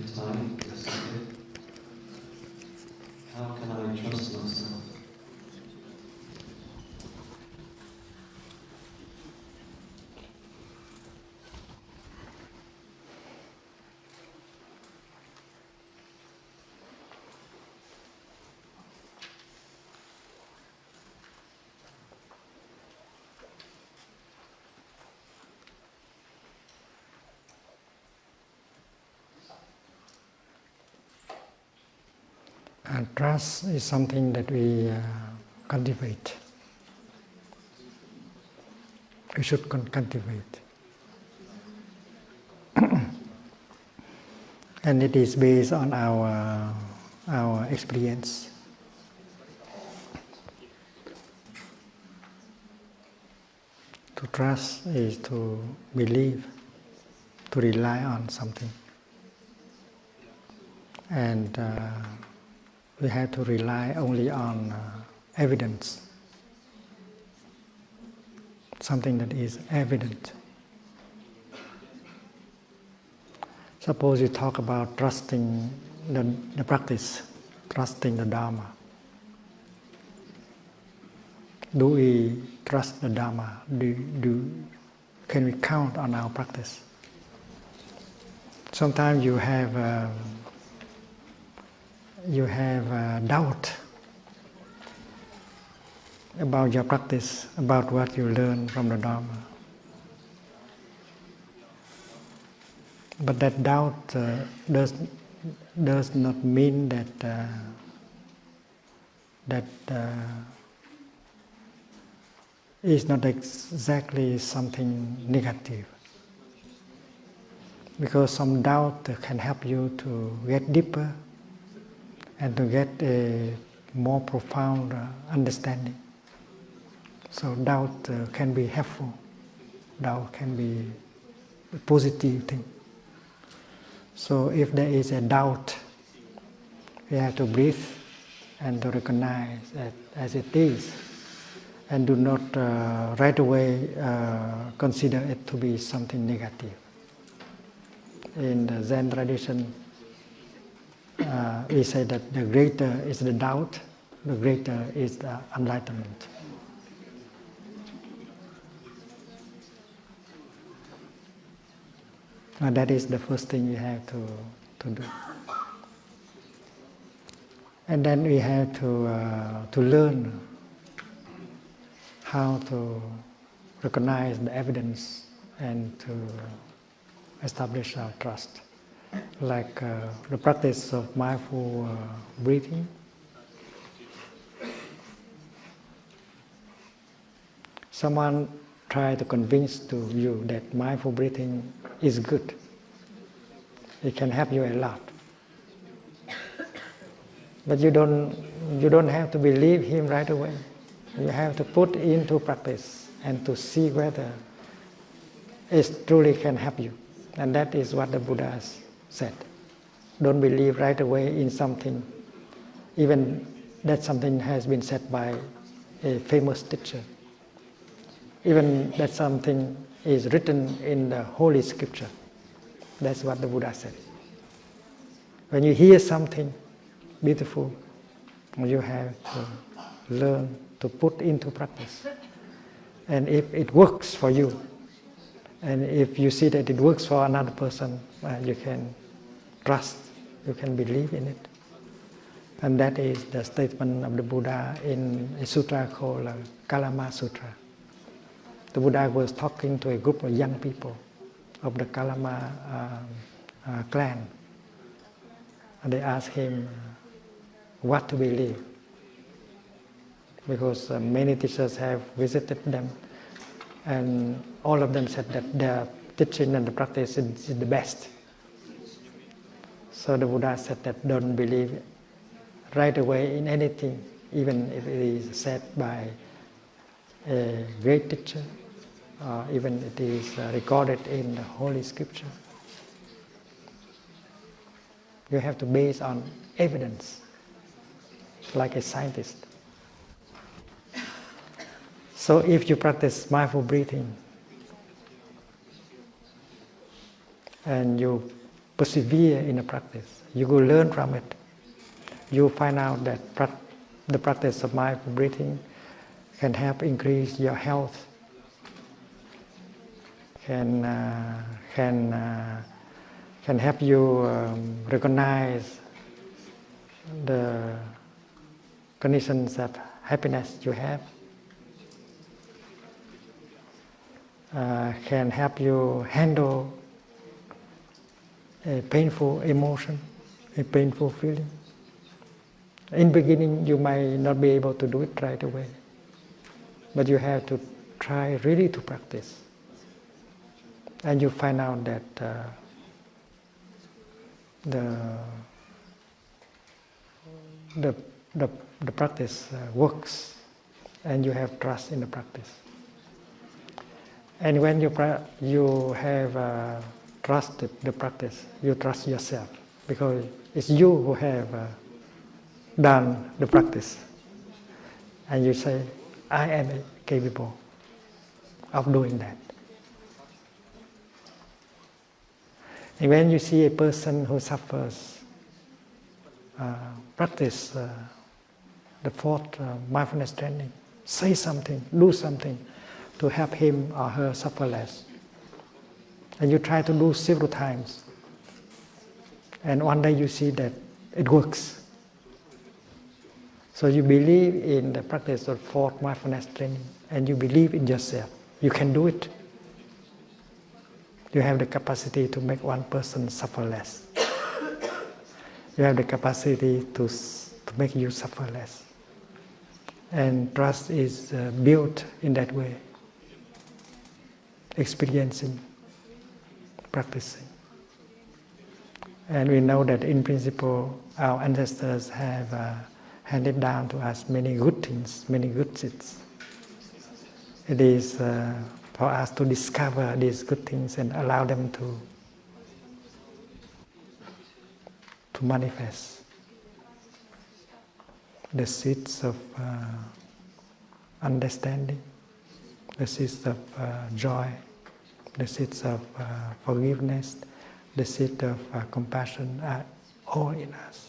few times, yesterday. How can I trust myself? And trust is something that we cultivate. We should cultivate. And it is based on our experience. To trust is to believe, to rely on something. And we have to rely only on evidence, something that is evident. Suppose you talk about trusting the practice, trusting the Dharma. Do we trust the Dharma? Can we count on our practice? Sometimes you have doubt about your practice, about what you learn from the Dharma. But that doubt does not mean that is not exactly something negative. Because some doubt can help you to get deeper and to get a more profound understanding. So doubt can be helpful. Doubt can be a positive thing. So if there is a doubt, we have to breathe and to recognize it as it is, and do not right away consider it to be something negative. In the Zen tradition, we say that the greater is the doubt, the greater is the enlightenment. And that is the first thing we have to do. And then we have to learn how to recognize the evidence and to establish our trust. Like the practice of mindful breathing. Someone try to convince to you that mindful breathing is good. It can help you a lot. But you don't have to believe him right away. You have to put into practice and to see whether it truly can help you. And that is what the Buddha said. Don't believe right away in something, even that something has been said by a famous teacher. Even that something is written in the Holy Scripture. That's what the Buddha said. When you hear something beautiful, you have to learn to put into practice. And if it works for you, and if you see that it works for another person, you can trust, you can believe in it. And that is the statement of the Buddha in a sutra called Kalama Sutra. The Buddha was talking to a group of young people of the Kalama clan. And they asked him what to believe. Because many teachers have visited them, and all of them said that their teaching and the practice is the best. So the Buddha said that don't believe right away in anything, even if it is said by a great teacher, or even it is recorded in the Holy Scripture. You have to base on evidence, like a scientist. So if you practice mindful breathing, and you persevere in a practice, you will learn from it. You find out that the practice of mindful breathing can help increase your health, can help you recognize the conditions of happiness you have, can help you handle a painful emotion, a painful feeling. In the beginning, you might not be able to do it right away, but you have to try really to practice. And you find out that the practice works, and you have trust in the practice. And when you have trusted the practice, you trust yourself, because it's you who have done the practice. And you say, I am capable of doing that. And when you see a person who suffers, practice the fourth mindfulness training, say something, do something to help him or her suffer less. And you try to do several times. And one day you see that it works. So you believe in the practice of fourth mindfulness training, and you believe in yourself. You can do it. You have the capacity to make one person suffer less. You have the capacity to make you suffer less. And trust is built in that way. Experiencing, practicing. And we know that in principle, our ancestors have handed down to us many good things, many good seeds. It is for us to discover these good things and allow them to manifest. The seeds of understanding, the seeds of joy, the seeds of forgiveness, the seeds of compassion are all in us.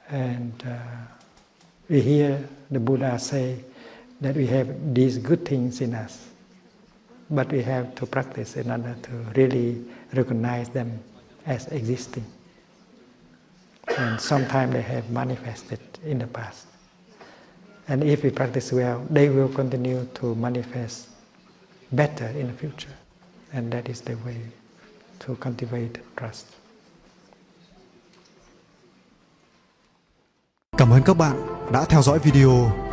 And we hear the Buddha say that we have these good things in us, but we have to practice in order to really recognize them as existing. And sometimes they have manifested in the past. And if we practice well, they will continue to manifest better in the future. And that is the way to cultivate trust. Cảm ơn các bạn đã theo dõi video.